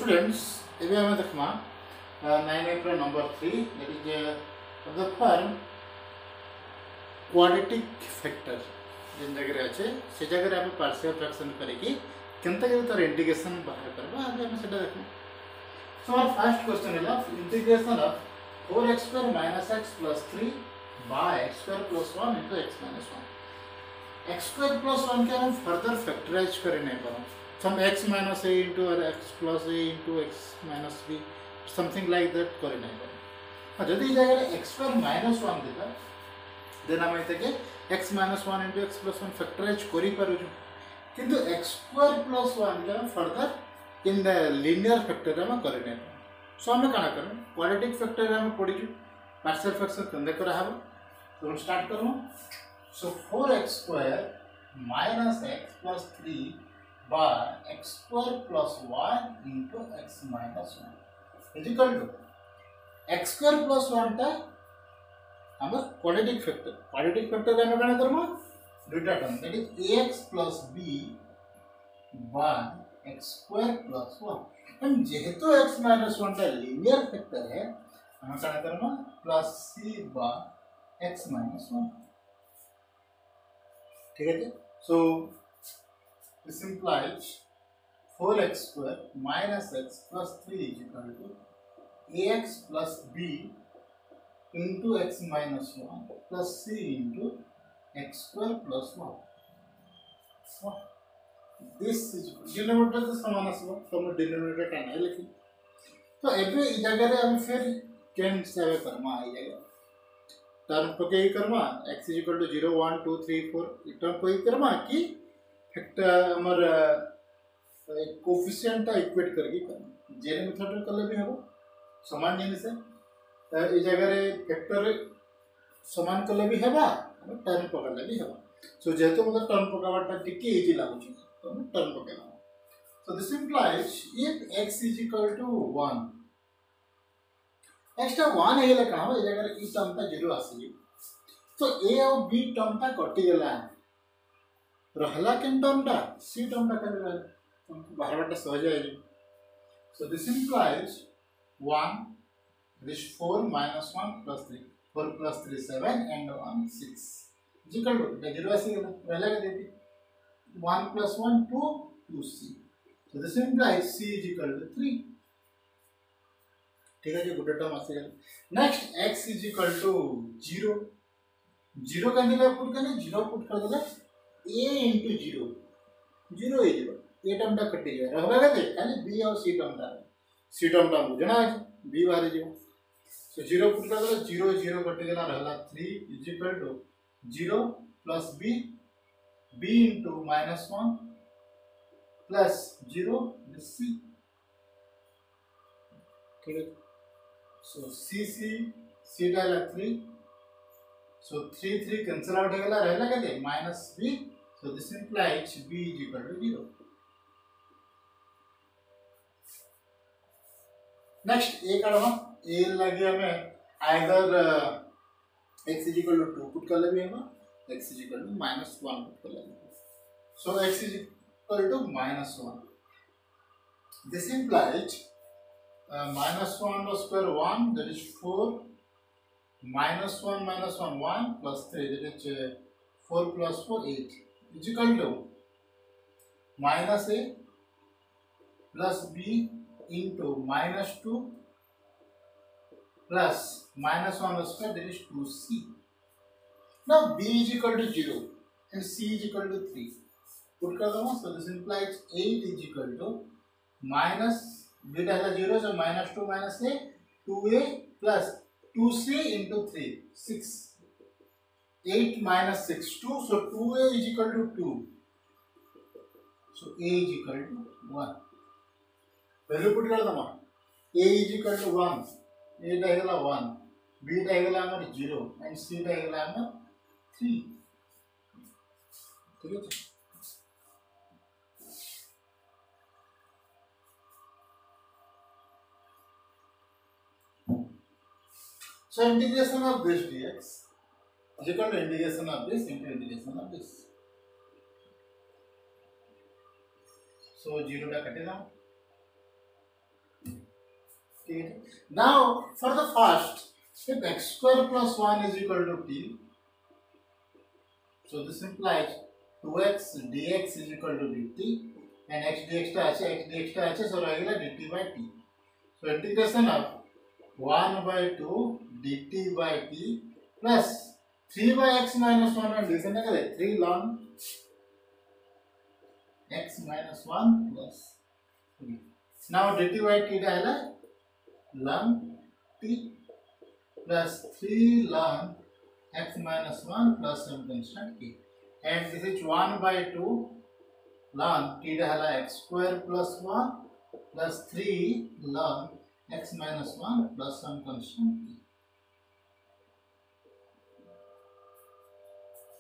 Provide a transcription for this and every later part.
students, ଏବେ ଆମେ ଦେଖମା 9 ର number 3 that is the form quadratic factor जिन जगह अच्छे से जगह हम पार्शियल फ्रैक्शन करेगी केनता के तार इंटीग्रेशन बाहर करबा आगे हम सेटा देखो. So our first question is integration of 4x square minus x plus 3 by x square plus 1 into x minus 1. x square plus 1 के हम फर्दर फैक्टराइज करने पर some x minus a into or x plus a into x minus b something like that करने पर जदि जगह x square minus 1 देता then हम इते के x minus 1 into x plus 1 factorise करी पारुछु किंतु x square plus 1 के further in the linear factor हम करने पर सो हम काना करन क्वाड्रेटिक फैक्टर हम पढिछु पार्शियल फ्रैक्शन कंदे करा हबो तो हम स्टार्ट करू. So 4x square minus x plus 3 by x square plus 1 into x minus 1 is equal to x square plus 1 टा हमर क्वाड्रेटिक फैक्टर हम काना करमु दुटा term that is ax plus b by x square plus 1 and जेहेतु x minus 1 टा linear factor है हम काना करमु plus c by x minus 1. ठीक है. So this implies 4x square minus x plus 3 is equal to ax plus b into x minus 1 plus c into x square plus 1. So this is denominator तो समान आसबो तो हम denominator का नहीं लिखी तो एबे ई जगह रे हम फिर केन सेव करमा आई जगह टर्म पके करमा x = 0 1 2 3 4 टर्म पके करमा कि फैक्टर हमर कोएफिशिएंट इक्वेट करके करना जेने मेथड करले भी हो समान जेने से ई जगह रे फैक्टर समान करले भी हेबा टर्म पकड़ले भी हेबा. सो जेतो मतलब टर्म पकावटा टिके इजी लागु छी तो हम टर्म पकेला. So this implies if x = 1 extra 1 हेले का हो जगह ई टर्म ता 0 आसी तो a और b टर्म ता कटि गेला रहला केन टर्म ता c टर्म ता करला हमको बाहर बटा सहज है. सो this implies 1 this 4 minus 1 plus 3 4 plus 3 7 and 1 6 equal to 0 आसी गेला रहला के देती 1 plus 1 2 2c. so this implies c = 3. ठीक है. जो गुड टर्म आसे नेक्स्ट x = 0 0 का दिला पुट करने 0 पुट कर देला a * 0 0 A zero a term टा कटि जाय रहबा के खाली b और c टर्म टा बुझना है b बाहर जीव. सो 0 पुट कर देला 0 0 कटि गेला रहला 3 = 0 plus b b into -1 plus 0 this c. ठीक है. So c डाला 3 so 3 3 कैंसिल आउट हो गला रहला के minus b. so this implies b = 0. Next a काढवा a लगे हमें आइदर x = 2 पुट कर ले भी हम x = -1 पुट कर ले. so x = -1 this implies -1 square 1 that is 4 -1 1 plus 3 that is 4 plus 4 8 is equal to -a plus b into -2 plus -1 square that is 2c. now b is equal to 0 and c is equal to 3 put कर दो. so this implies 8 is equal to minus beta है 0 so -2 -a 2a plus 2c into 3 6 8 minus 6 2 so 2a is equal to 2 so a is equal to 1 value put कर दमा a is equal to 1 a टा हेला 1 b टा हेला हमर 0 and c टा हेला हमर 3. ठीक है. So integration of this dx is equal to integration of this into integration of this. So 0 टा कटे ना ठीक है. Now for the first, if x square plus 1 is equal to t, so this implies 2x dx is equal to dt and x dx টা আছে so रहेगा dt by t. So integration of 1 by 2 dt by t plus 3 by x minus 1 and लिखने का 3 ln x minus 1 plus 3. Now dt by t रहेगा ln t plus 3 ln x minus 1 plus some constant t, and this is 1 by 2 ln t रहेगा x square plus 1 plus 3 ln x minus 1 plus some constant t.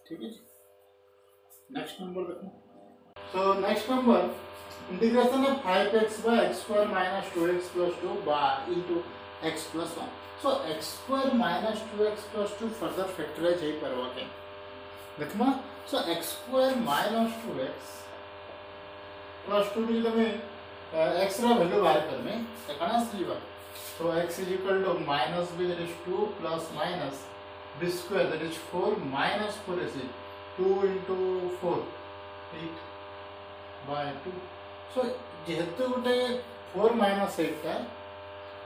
ठीक है. Next number देखो. So next number, integration of 5x by x square minus 2x plus 2 by into x plus 1. So x square minus 2x plus 2 further factorize है पर वाके. देखो. So x square minus 2x plus 2 भी तुम्हें x रा value बाहर करने देखना सीधा. So x is equal to minus b, that is 2 plus minus b square, that is 4 minus 4 is 2 into 4 8 by 2. So जेहेतु गोटे 4 minus 8 टा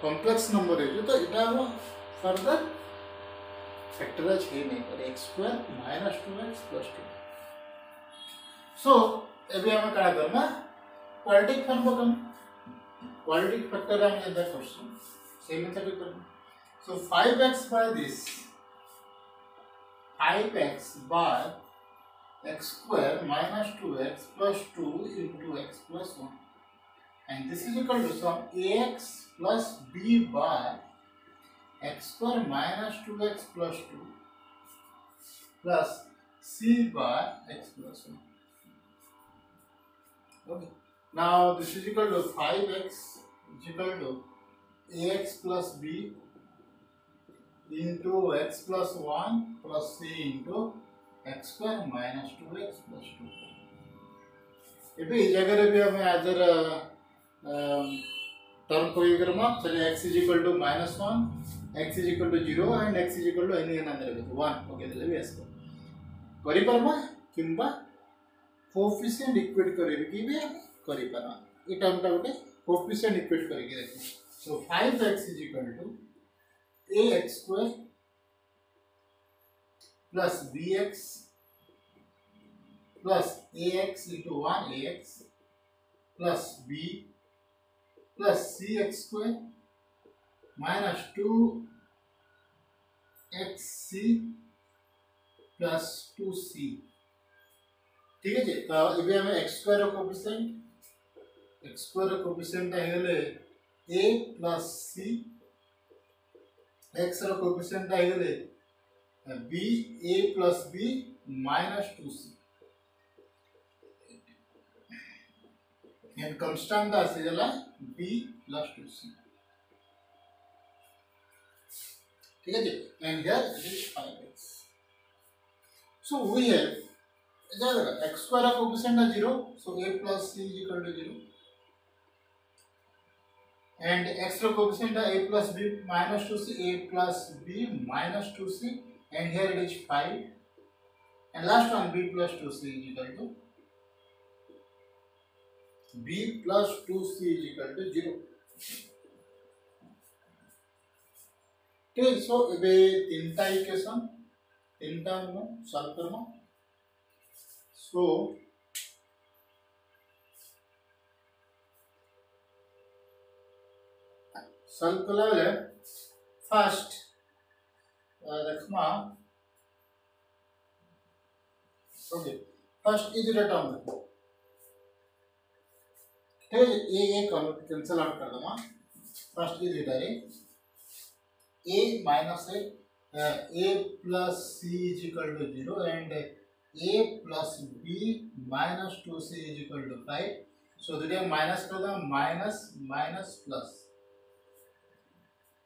कॉम्प्लेक्स नंबर है तो इटा हम फर्दर फैक्टराइज है नहीं पर x square minus 2x plus 2. सो एबे हम क्या करना क्वाड्रेटिक फॉर्म पकड़ क्वाड्रेटिक फैक्टर हम इधर क्वेश्चन सेम मेथड भी करना. सो 5x by this 5x by x square minus 2x plus 2 into x plus 1, and this is equal to some ax plus b by x square minus 2x plus 2 plus c by x plus 1. Okay. Now this is equal to 5x is equal to ax plus b into x plus 1 plus c into x square minus 2x plus 2. इबे इस जगह रे भी हमें आदर term कोई करमा चले x is equal to minus 1, x is equal to 0 and x is equal to any another 1 okay देले भी ऐसे करी परमा किंबा कोएफिशिएंट इक्वेट करे भी भी करी परमा ई टर्म टा गोटे कोएफिशिएंट इक्वेट करे के देखो. सो 5x is equal to ax square plus bx plus ax into 1 ax plus b plus cx square minus 2xc plus 2c. ठीक है जी. तो इबे हमें x स्क्वायर कोएफिशिएंट है गेले a plus c, x रो कोएफिशिएंट है गेले b a plus b minus 2c, and constant आसे जला b plus 2c. ठीक है जी. and here it is 5x. so we have x square coefficient is 0, so a plus c is equal to 0, and x coefficient is a plus b minus 2c, a plus b minus 2c, and here it is 5, and last one b plus 2c is equal to b plus 2c is equal to 0. ठीक. सो एबे तीनटा equation तीनटा हम solve करना. सो solve कला बेले first देखमा okay first is the term देखो. ठीक है. ए कैंसिल आउट कर दूंगा. फर्स्ट इज इट है a minus a plus c is equal to 0 and a plus b minus 2c is equal to 5. so तो माइनस कर दो माइनस माइनस प्लस.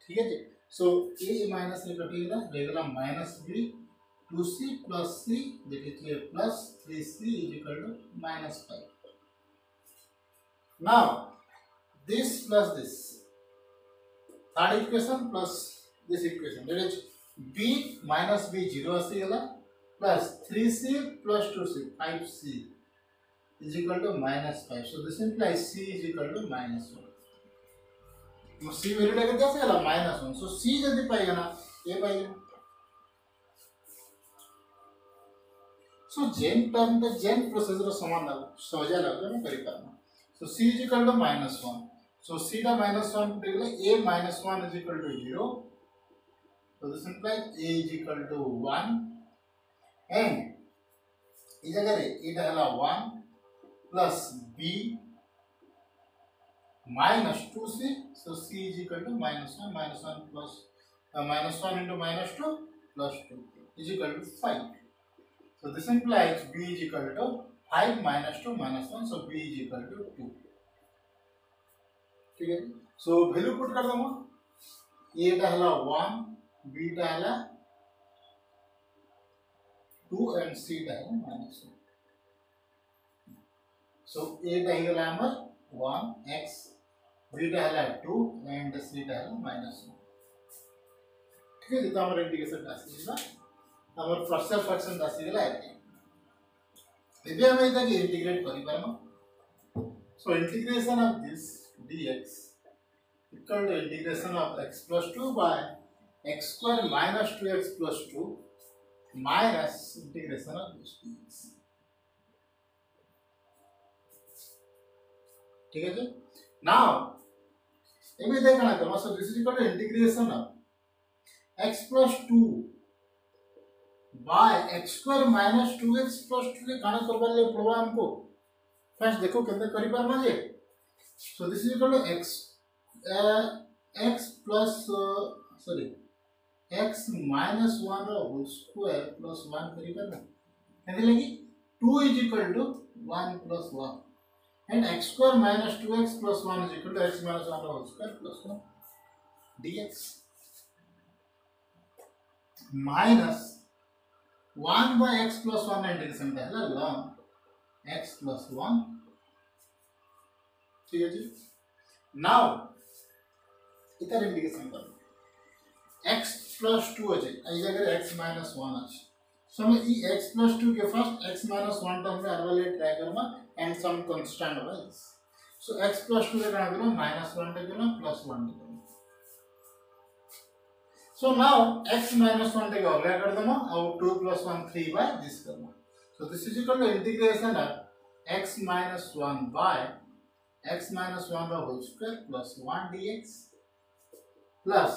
ठीक है जी. सो a माइनस ने कटेगा रहेगा minus b 2c plus c, that is a plus 3c is equal to minus 5. now this plus this third equation plus this equation that is b minus b 0 आसीगला plus 3c plus 2c 5c is equal to minus 5. So this implies c is equal to minus 1. तो c value टा केते आसीगला minus 1. So c जदी पाइगा ना ए पाइगा. So जेन टर्म द जेन प्रोसेस रो समान लागो सहजा लागो ना करि पारमा. So c is equal to minus 1. So c टा minus 1 देगले a minus 1 is equal to 0. So this implies a is equal to 1 and इस जगह रे इटा हला 1 plus b minus 2c. So c is equal to minus 1 plus minus 1 into minus 2 plus 2 is equal to 5. So this implies b is equal to 5 minus 2 minus 1. So b is equal to 2. ठीक है. So value put कर दूँगा. ये टा हला 1, b टा हला 2 and c टा हला minus 1. So a टा ही गला हमर 1x, b टा हला 2 and c टा हला minus 1. ठीक है. जितना हमारे इंटीग्रेशन राशि है ना हमारे फ्रैक्शन फ्रैक्शन राशि गला है. इबे हमें इधर के इंटीग्रेट करी पारमा. So integration of this dx equal to integration of x plus 2 by x square minus 2x plus 2 minus integration of this dx. ठीक है जी. Now इबे देखना करो. So this is equal to integration of x plus 2 by x square minus 2x plus 2 के काना करबा ले पड़वा हमको. First देखो केते करि पारमा जे. So this is equal to x plus x minus 1 रो whole square plus 1 करि पारमा. एदि लगी 2 is equal to 1 plus 1 and x square minus 2x plus 1 is equal to x minus 1 रो whole square plus 1 dx minus 1 by x plus 1 integration का है ln x plus 1. ठीक है जी. Now इधर integration करो. x plus 2 আছে এই জায়গায় x minus 1 আছে. सो हम ई x plus 2 के फर्स्ट x minus 1 टर्म में अरवाले ट्राई करमा एंड सम कांस्टेंट होगा. सो x plus 2 के काना करो minus 1 टे करो plus 1 टे करो. So now x minus 1 take away कर दो और 2 plus 1 3 by this करना. So this is equal to integration of x minus 1 by x minus 1 the whole square plus 1 dx plus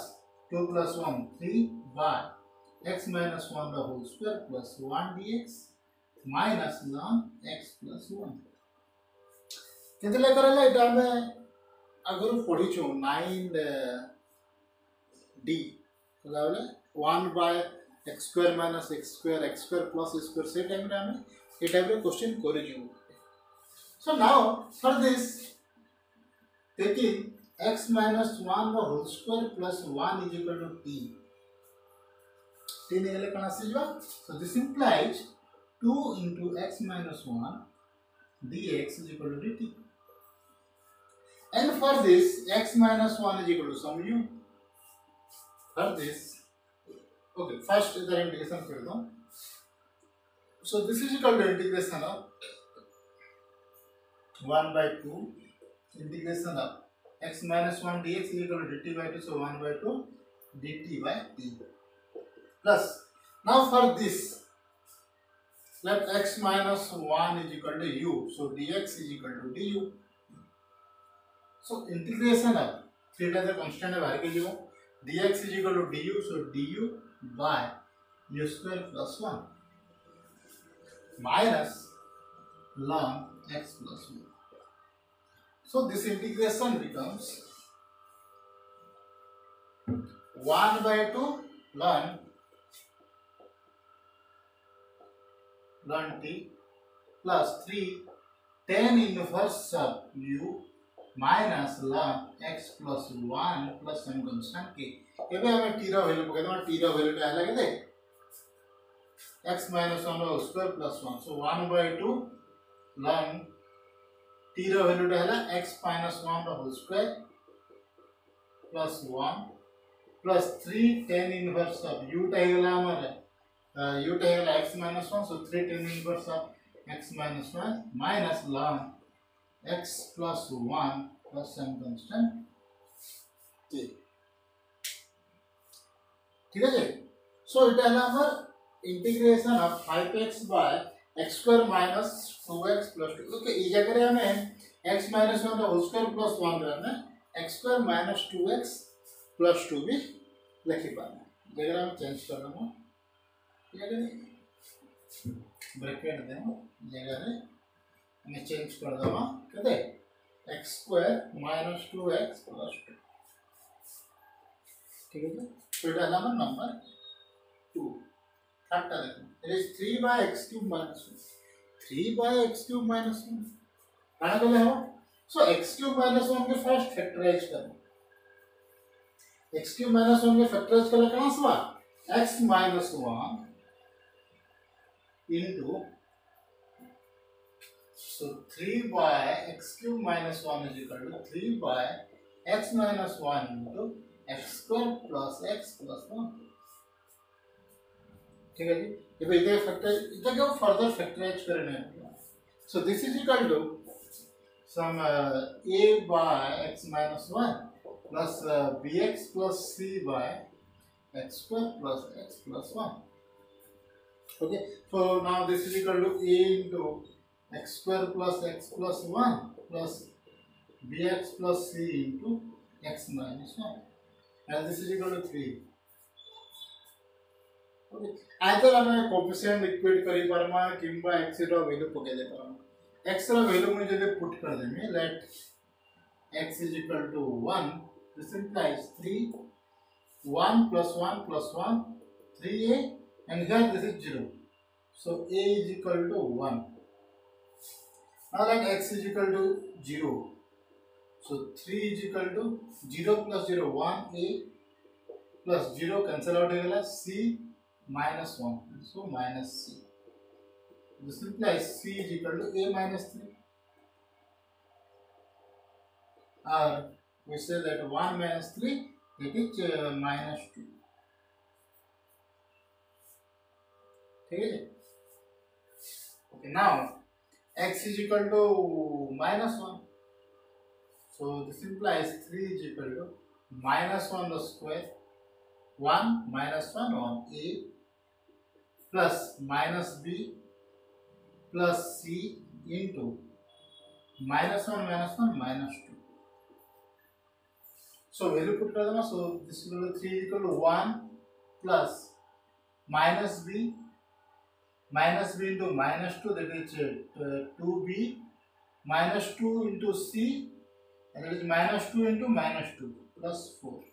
2 plus 1 3 by x minus 1 the whole square plus 1 dx minus ln x plus 1. कितने लेकर आले इटा में अगर पढ़ी चो 9d 1 by x square minus x square plus x square से time रे हमें ये टाइप रे क्वेश्चन करे जो. So now for this taking x minus 1 the whole square plus 1 is equal to t. t निकले कना से जो. So this implies 2 into x minus 1 dx is equal to dt. And for this x minus 1 is equal to some u. For this, okay, first इधर integration कर दो. So this is equal to integration of 1 by 2 integration of x minus 1 dx is equal to dt by 2. So 1 by 2 dt by t plus. Now for this, let x minus 1 is equal to u. So dx is equal to du. So integration of theta the constant है बाहर के लिए dx is equal to du. So du by u square plus 1 minus ln x plus 1. So this integration becomes 1 by 2 ln t plus 3 tan inverse of u minus ln x plus 1 plus some constant k. एबे हमें t रो value पके दो. t रो value टा लगे दे x minus 1 रो square plus 1. So 1 by 2 ln t रो वैल्यू टा हला x minus 1 रो whole square plus 1 plus 3 tan inverse of u टाइगला हमारे u टाइगला x minus 1, so 3 tan inverse of x minus 1 minus ln x plus 1 plus some constant k. ठीक है जी. So it है हमारा integration of 5x by x square minus 2x plus 2. Okay ये जगह हमें x minus 1 का whole square plus 1 रहना है x square minus 2x plus 2 भी लिखी पाना जगह हम चेंज कर रहा हूँ जगह ब्रैकेट दें जगह रे हमें चेंज कर दो ना कहते x square minus 2x plus 2. ठीक है तो ये डाला हम नंबर 2 फैक्टर देखो it is 3 by x cube minus 1 3 by x cube minus 1 आना गले हो सो x cube minus 1 के फर्स्ट फैक्टराइज करो x cube minus 1 के फैक्टराइज कर कहां से x minus 1 into so 3 by x cube minus 1 is equal to 3 by x minus 1 into x square plus x plus 1. ठीक है जी ये इधर फैक्टर इधर क्या फर्दर फैक्टराइज करने हैं so this is equal to some a by x minus 1 plus bx plus c by x square plus x plus 1. Okay, so now this is equal to a into x square plus x plus 1 plus bx plus c into x minus 1 and this is equal to 3. Okay, either हमें coefficient equate करी परमा किंबा x रो value पके दे परमा x रो value में जब put कर देंगे late x is equal to 1 this implies 3 1 plus 1 plus 1 3a and here this is 0 so a is equal to 1. Now let x is equal to 0 so 3 is equal to 0 plus 0 1 a plus 0 cancel out हो गया c minus 1 so minus c. This implies c is equal to a minus 3 or we say that 1 minus 3 that is minus 2. ठीक है okay now x is equal to minus 1 so this implies 3 is equal to minus 1 the square 1 minus 1 on a plus minus b plus c into minus 1 minus 2. So value put कर देना so this is equal to 3 is equal to 1 plus minus b into minus 2 that is 2b minus 2 into c and that is minus 2 into minus 2 plus 4.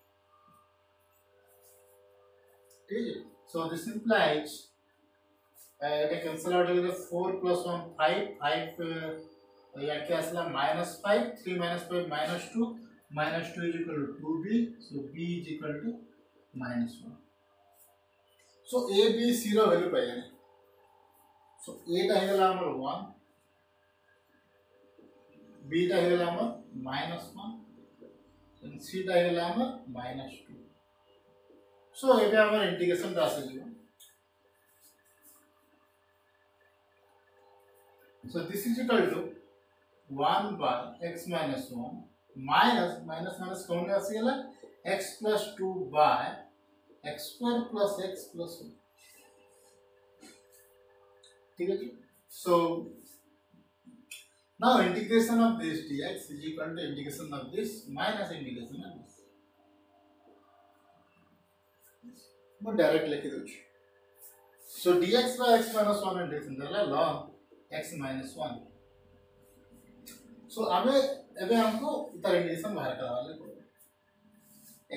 ठीक है so this implies it cancel out with 4 plus 1 5 यार क्या असला minus 5 3 minus 5 minus 2 is equal to 2b so b is equal to minus 1 so a b c रो value पाइए so a टाइगला हमर 1 b टाइगला हमर minus 1 and c टाइगला हमर minus 2 so एबे हमर इंटीग्रेशन दास है so this is equal to 1 by x minus 1 minus कौन का सीला x plus 2 by x square plus x plus 1. ठीक है जी so now integration of this dx is equal to integration of this minus integration of this. मैं direct लिख दूँ so dx by x minus 1 integration दला ln x minus 1 so हमें अबे हमको इतना इंटीग्रेशन बाहर करवा ले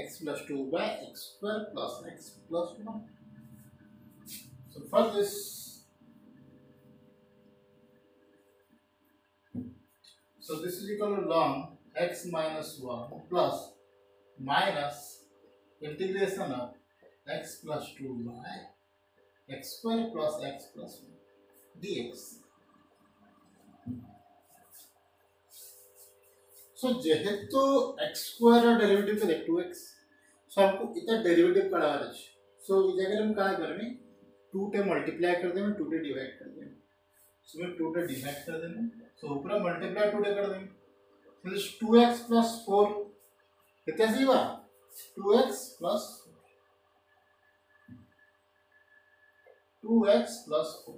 x plus 2 by x square plus x plus 1 so for this so this is equal to ln x minus 1 plus minus integration of x plus 2 by x square plus x plus 1 dx. सो जेहेतु x square derivative के 2x सो हमको इतना derivative काढावा अछि सो ई जगह हम का करबे 2 टे मल्टीप्लाई कर देबे 2 टे डिवाइड कर देबे सो मैं 2 टे डिवाइड कर देबे सो ऊपर मल्टीप्लाई 2 टे कर देबे so this 2x plus 4 कितना Siva 2x plus 4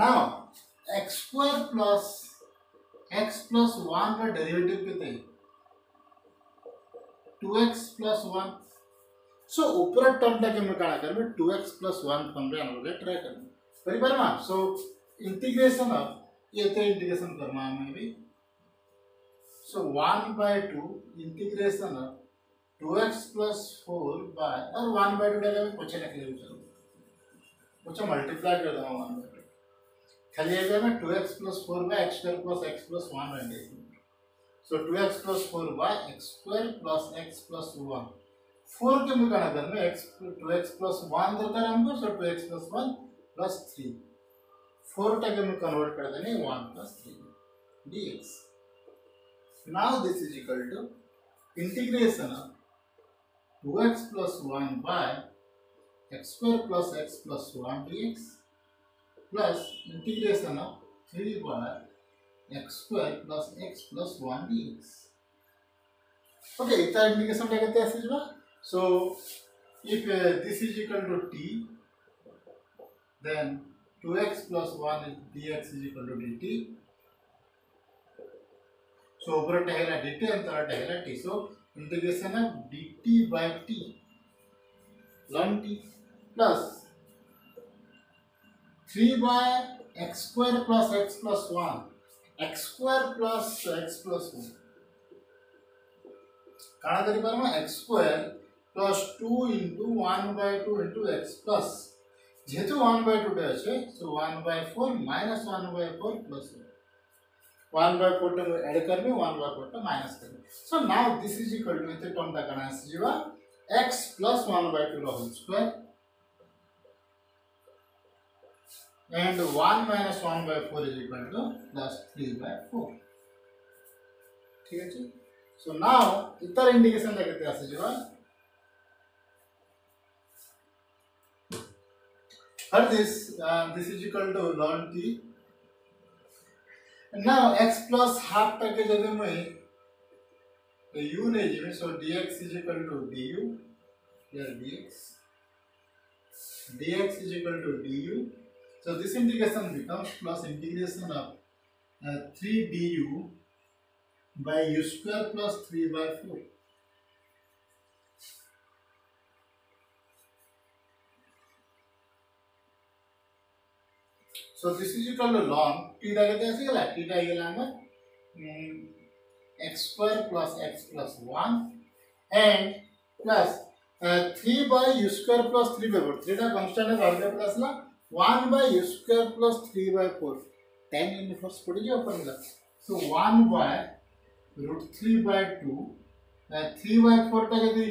now x square plus x plus 1 का डेरिवेटिव कितना है 2x plus 1 सो ऊपर टर्म टा के मैं काढा करबे 2x plus 1 फॉर्म रे आनबे ट्राई करबे बरी बार मा सो इंटीग्रेशन ऑफ ये तो इंटीग्रेशन करमा हमें भी so 1 by 2 integration of 2x plus 4 by और 1 by 2 डाले में कुछ नहीं लिखले चलो कुछ मल्टीप्लाई कर दूंगा 1 by 2 खाली आ गया मैं 2x plus 4 by x square plus x plus 1 रह गई so 2x plus 4 by x square plus x plus 1 4 के में करना करना x 2x plus 1 दरकार हमको so 2x plus 1 plus 3 4 टके में कन्वर्ट कर देने 1 plus 3 dx now this is equal to integration of 2x plus 1 by x square plus x plus 1 dx plus integration of 3 by x square plus x plus 1 dx. Okay, इतना integration क्या कहते हैं ऐसे so if this is equal to t then 2x plus 1 dx is equal to dt. So ऊपर टहला dt अंतर टहला t so integration of dt by t ln t plus 3 by x square plus x plus 1 x square plus x plus 1 काना करी पारमा x square plus 2 into 1 by 2 into x plus जेहेतु 1 by 2 আছে so 1 by 4 minus 1 by 4 plus 1 by 4 to add करबे 1 by 4 to minus करबे so now this is equal to इते term टा कना आसी जीवा x plus 1 by 2 रो whole square and 1 minus 1 by 4 is equal to plus 3 by 4 ठीक है जी so now इतर इंडिकेशन टा केते आसी जीवा for this this is equal to ln t now x plus half तक के जगह में u ने जी so dx is equal to du here dx is equal to du so this integration becomes plus integration of 3 du by u square plus 3 by 4 so this is equal to ln t टा केते आसी गला t टा गेला हमर x square plus x plus 1 and plus 3 by u square plus 3 by 4 3 टा constant है बाहर प्लस ला 1 by u square plus 3 by 4 tan inverse पड़ गया ऊपर ला so 1 by root 3 by 2 3 by 4 टा यदि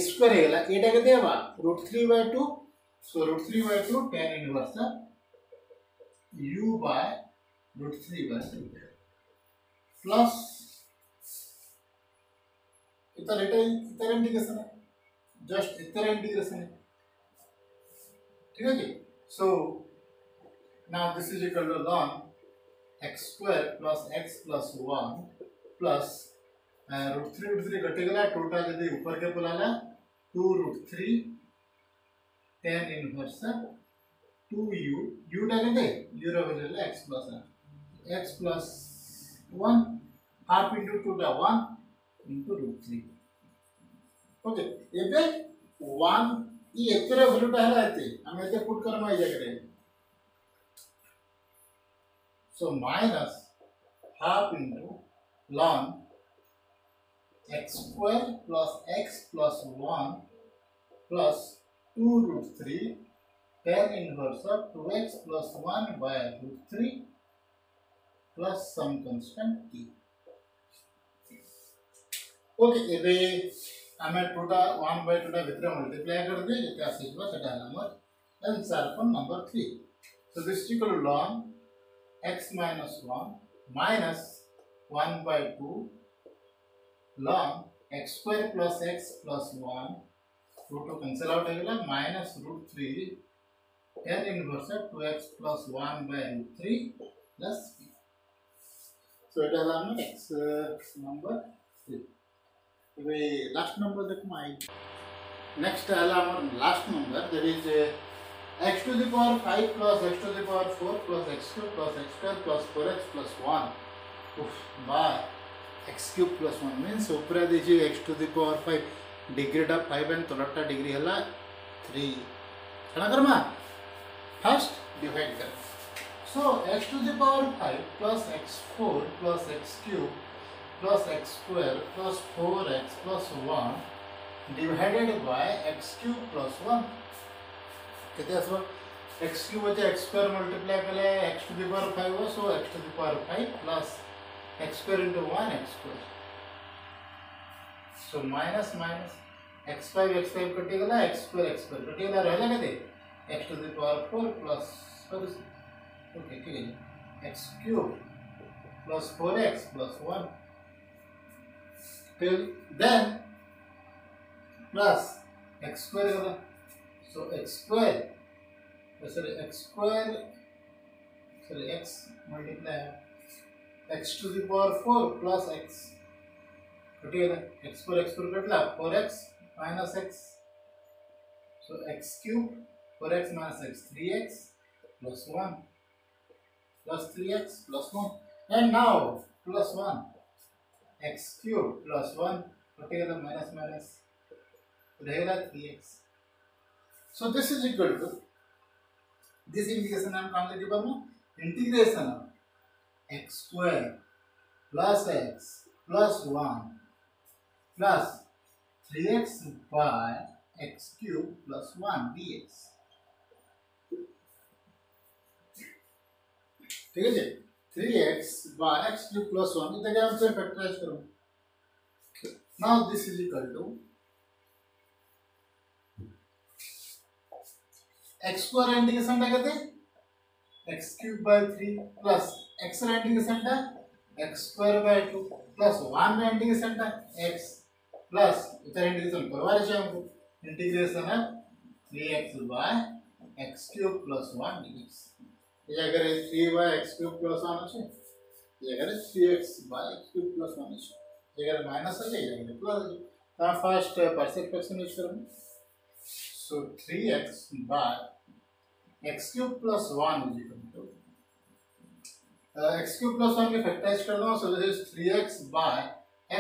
स्क्वायर है गेला एटा केते बा root 3 by 2 so root 3 by 2 tan inverse u by root 3 by 2 plus इतना इंटीग्रेशन है जस्ट इतना इंटीग्रेशन है ठीक है जी so now this is equal to ln x square plus x plus 1 plus root 3 कटेगा टोटल यदि ऊपर के बुलाला 2 root 3 tan inverse 2u u टा केते u रा value x plus 1 half into 2 टा 1 into root 3 ओके एबे 1 ई एतरे वैल्यू टा हला एते हम एते पुट करमा ई जगह so minus half into ln x square plus x plus 1 plus 2 root 3 tan inverse of 2x plus 1 by root 3 plus some constant t. Okay, एबे हमें टोटा 1 by 2 टा भितर मल्टीप्लाई कर दे जेते आसीबा सेटा नंबर आंसर पर number 3 so this is equal to ln x minus 1 minus 1/2 ln x square plus x plus 1 root cancel out होगा minus √3 tan inverse 2x plus 1/√3 plus b. So it is our x number 3. We last number देखो आई next है our last number, that is x to the power 5 plus x to the power 4 plus x cube plus x square plus 4x plus 1 by x cube plus 1 means ऊपर दीजिए x to the power 5 degree टा 5 and तलटा degree हला 3 कना Karma first divide कर सो x to the power 5 plus x4 plus x cube plus x square plus 4x plus 1 divided by x cube plus 1 कितने आसबा x cube होते x square multiply कले x to the power 5 हो सो x to the power 5 plus x square into 1 x square. So minus minus x5 कटेगा x square कटेगा रहेगा कितने x to the power 4 plus sorry okay ठीक है x cube plus 4x plus 1 till then plus x square होगा so x square x multiply x to the power 4 plus x कटेगा x पर कटला 4x minus x so x cube 4x minus x 3x plus 1 plus 3x plus 1 and now plus 1 x cube plus 1 कटेगा minus minus रहेगा 3x so this is equal to this integration हम काम लेके बनना integration of x square plus x plus 1 plus 3x by x cube plus 1 dx ठीक है जी 3x by x cube plus 1 इतना क्या हमसे फैक्टराइज करो now this is equal to x square integration क्या कहते हैं x cube by 3 plus x integration का x square by 2 plus 1 का इंटीग्रेशन का x प्लस इधर इंटीग्रेशन करवा रहे हैं हमको इंटीग्रेशन है 3x by x cube plus 1 dx ये अगर 3 by x cube plus 1 है ये अगर 3x by x cube plus 1 है ये अगर माइनस है ये अगर प्लस है तो फर्स्ट पार्शियल फ्रैक्शन यूज करेंगे सो 3x by x cube plus 1 is equal to x cube plus 1 के फैक्टराइज कर दो सो this is 3x by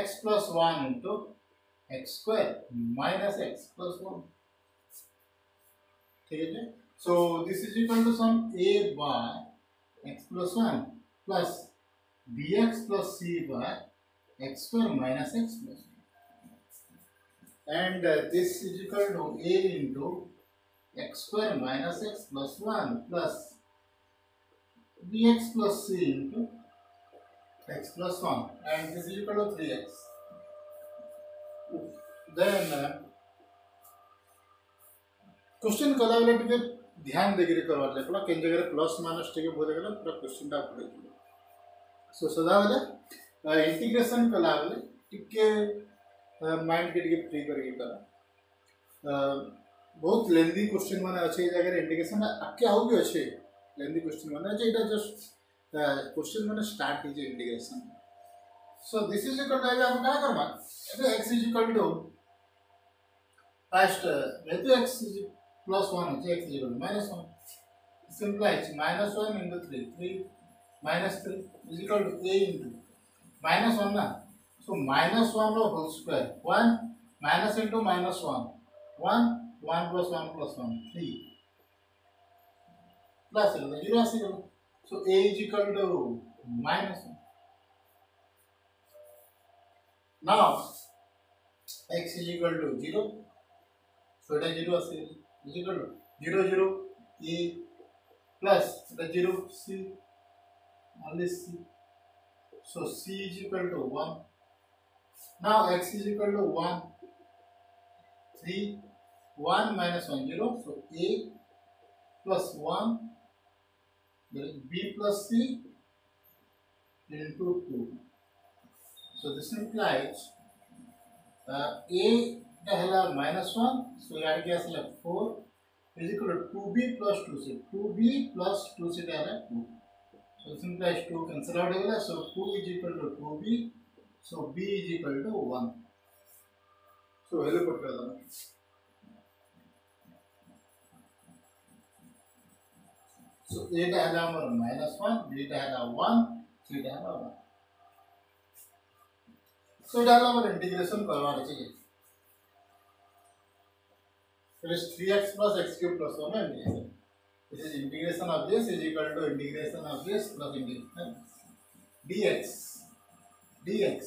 x plus 1 into x square minus x plus 1 ठीक है so this is equal to sum a by x plus 1 plus bx plus c by x square minus x plus 1 and this is equal to a into x square minus x plus 1 plus bx plus c into x plus 1 and this is equal to 3x then question कला बेले टिके ध्यान देगिरी करवा ले पूरा केन जगह plus minus टिके बोले गेला पूरा क्वेश्चन टा पड़े सो सदा बेले इंटीग्रेशन कला बेले टिके माइंड के टिके फ्री करके करा बहुत लेंदी क्वेश्चन माने अच्छे जगह इंटीग्रेशन आके आउ भी अच्छे लेंदी क्वेश्चन माने जे इटा जस्ट क्वेश्चन माने स्टार्ट कीजिए integration so this is equal to हम क्या करना है x is equal to first तो x is plus 1 है x is equal to minus 1 simplifies minus 1 into 3 minus 3 is equal to a into minus 1 ना so minus 1 whole square 1 minus into minus 1 1 1 plus 1 plus 1 3 plus 0 so a is equal to minus 1 now x is equal to 0 so it is 0 is equal to 0 0 a plus the 0 c only c so c is equal to 1 now x is equal to 1 3 1 minus 1 0 so a plus 1 there is b plus c into 2 So this implies a है -1, so यार क्या है 4 is equal to 2b plus 2c, 2b plus 2c है 2, so this implies 2 cancel out होगा, so 2 is equal to 2b, so b is equal to 1, so value put कर दो, so a है हमारा -1, b है 1, c है 1, so ये हमारा इंटीग्रेशन करवाना चाहिए. So it is 3x plus x cube plus 1 integration. This is integration of this is equal to integration of this plus integration dx dx.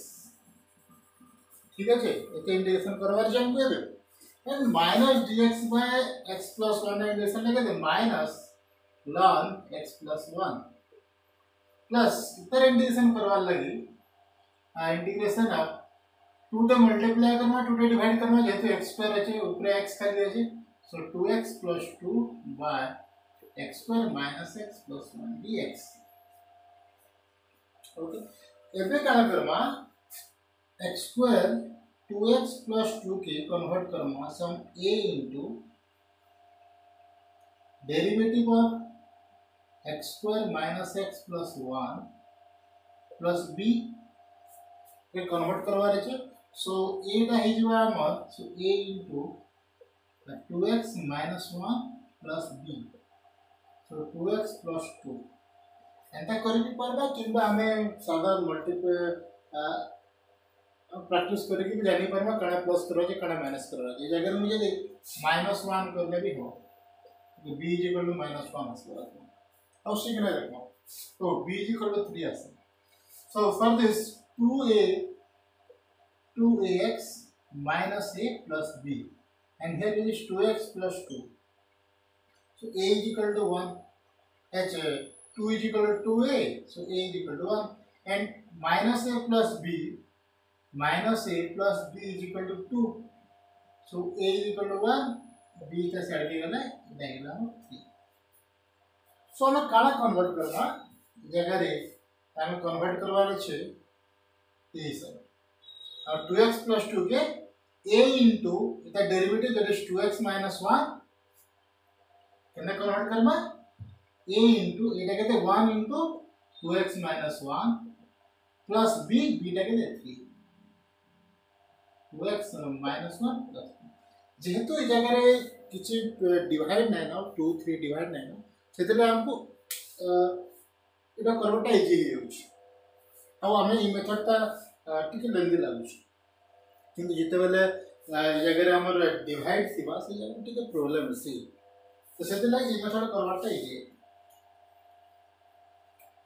ठीक है जी, इतने इंटीग्रेशन करवार जाम क्या दे? And minus dx by x plus 1 integration लगे दे minus ln x plus 1 plus इतना integration करवार लगी integration अब 2 टे मल्टीप्लाई करना 2 टे डिवाइड करना जेहेतु x स्क्वायर আছে উপরে x খালি আছে so 2x plus 2 by x square minus x plus 1 dx. Okay एबे काला करमा x square 2x plus 2 के कन्वर्ट करमा some a into derivative of x square minus x plus 1 plus b के कन्वर्ट करवा रहे छे. So a टा ही जो आमर so a into 2x minus 1 plus b, so 2x plus 2 एंता करी भी परबा किंबा हमें सादा मल्टीपल प्रैक्टिस करके भी जानी परबा कणा प्लस करवा जे कणा माइनस करवा जे अगर मुझे दे -1 करने भी हो तो b = -1 आसला अब सीखना रखो तो b = 3 आसे. So for this 2ax minus a plus b, and here it is 2x plus 2, so a is equal to 1, h 2 is equal to 2a, so a is equal to 1, and minus a plus b is equal to 2, so a is equal to 1, b का side के गला diagram 3. सो हमें काला convert करना जगह रे हमें convert करवा रहे छे ये सब और 2x plus 2 के a into इतना derivative that is 2x minus 1 कितना कन्वर्ट करना a into ये क्या कहते हैं 1 into 2x minus 1 plus b टा कहते हैं 3 2x minus 1 plus जेहेतु ये जगह रे किसी डिवाइड नहीं ना 2 3 डिवाइड नहीं ना सेतले हमको इटा करवटा इजी होउछ अब हमें ई मेथड ता टिके लेंदी लागुछ किंतु जिते बेले जगह हमर डिवाइड थिबा से जगह टिके प्रॉब्लम सी तो सेते लागी ई मेथड करवटा इजी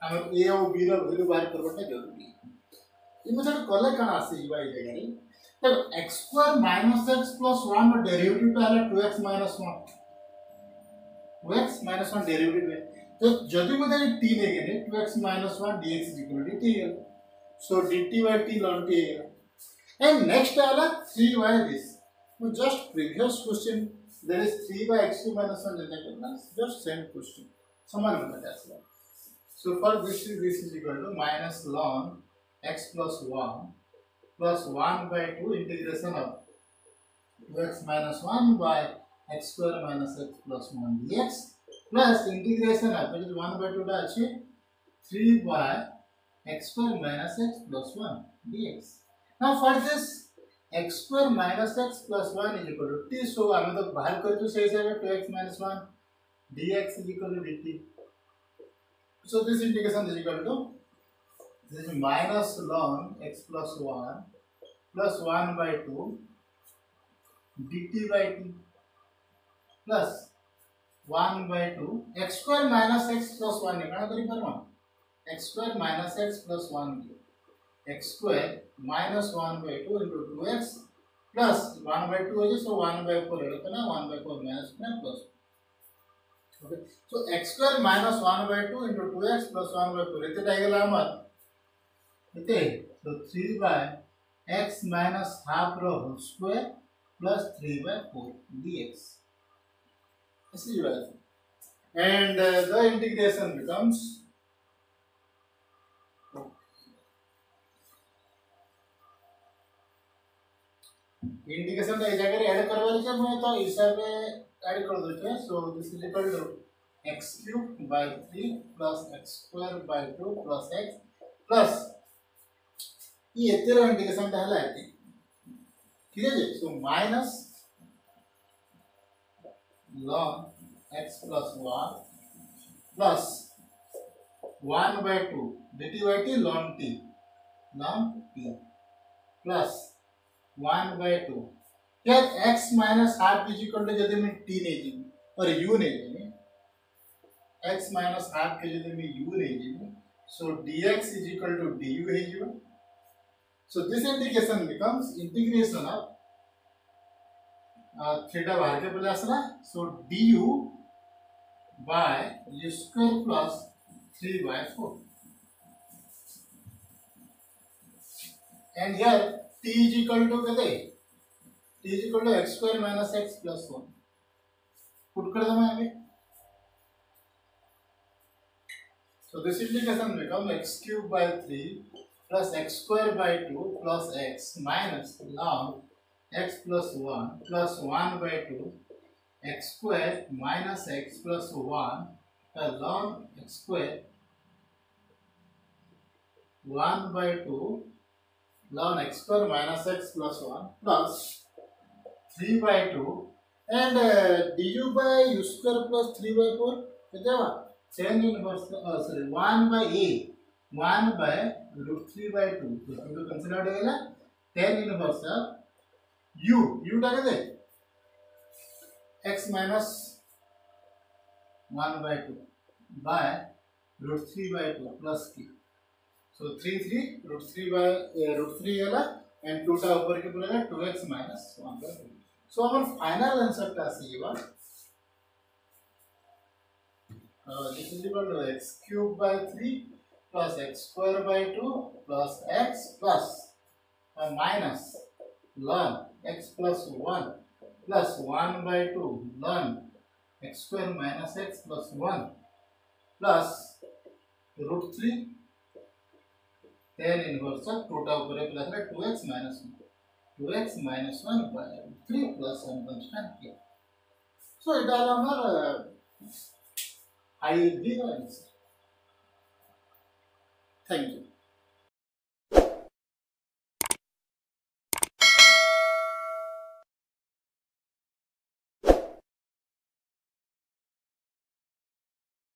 हम ए और बी रो वैल्यू बाहर करवटा जरूरी ई मेथड कले कना आसी जीवा ई जगह रे तब x² - x + 1 रो डेरिवेटिव ता है 2x - 1 2x - 1 डेरिवेटिव है तो जदि मुझे t लेगे 2x - 1 dx = dt है so dt by t ln t है and next आला 3y this so just previous question there is 3 by x³ - 1 जनता करना just same question समान मतलब ऐसा so for this is equal to minus ln x plus 1 plus 1 by 2 integration of 2x - 1 by x² - x plus 1 dx plus integration of which is 1 by 2 टा अछि 3 by x² - x plus 1 dx. Now for this x² - x plus 1 is equal to t, so हमें तो बाहर कर तो सही से 2x - 1 dx is equal to dt. So this integration is equal to this is minus ln x plus 1 plus 1 by 2 dt by t plus 1 by 2 x² - x plus 1 निकालना करी पर x² - x plus 1 x² minus 1 by 2 into 2x plus 1 by 2 है so 1 by 4 है तो ना 1 by 4 minus plus okay so x² minus 1 by 2 into 2x plus 1 by 4 इतने टाइगल आमर इतने so 3 by x minus half रो whole square plus 3 by 4 dx. This is right. And the integration becomes integration ए जगह add करबार छै मैं तो हिसाब ऐड कर देते। So this is equal to x cube by 3 plus x square by 2 plus x plus ये तेरा इंडिकेशन ता हला है ठीक है जी। So minus ln x plus 1 plus 1 by 2 dt by t ln t plus 1 by 2 here x minus half is equal to यदि मैं t नहीं जी और u नहीं जी x minus half के यदि मैं u नहीं जी so dx is equal to du है जी। so this integration becomes integration of theta बाहर के पहले आसला so du by u square plus 3 by 4 and here t is equal to कहते t is equal to x square minus x plus 1 put कर दो मैं अभी। so this integration become x cube by 3 plus x square by 2 plus x minus ln x plus 1 plus 1 by 2 x square minus x plus 1 ln x square 1 by 2 ln x square minus x plus 1 plus 3 by 2 and du by u square plus 3 by 4 कितना हुआ change inverse sorry 1 by a 1 by root 3 by 2 तो consider होगा tan inverse u डाल दे x minus 1 by 2 by root 3 by 2 plus k so 3 root 3 by root 3 है and 2 टा ऊपर के बोलेगा 2x minus 1 by 2 so our final answer का सी बार this is equal to x cube by 3 plus x square by 2 plus x plus minus ln x plus 1 plus 1 by 2 ln x square minus x plus 1 plus root 3 tan inverse of 2 टा ऊपर plus 2x minus 1 2x minus 1 by 3 plus 1 constant k so it all our I will be the answer. Thank you.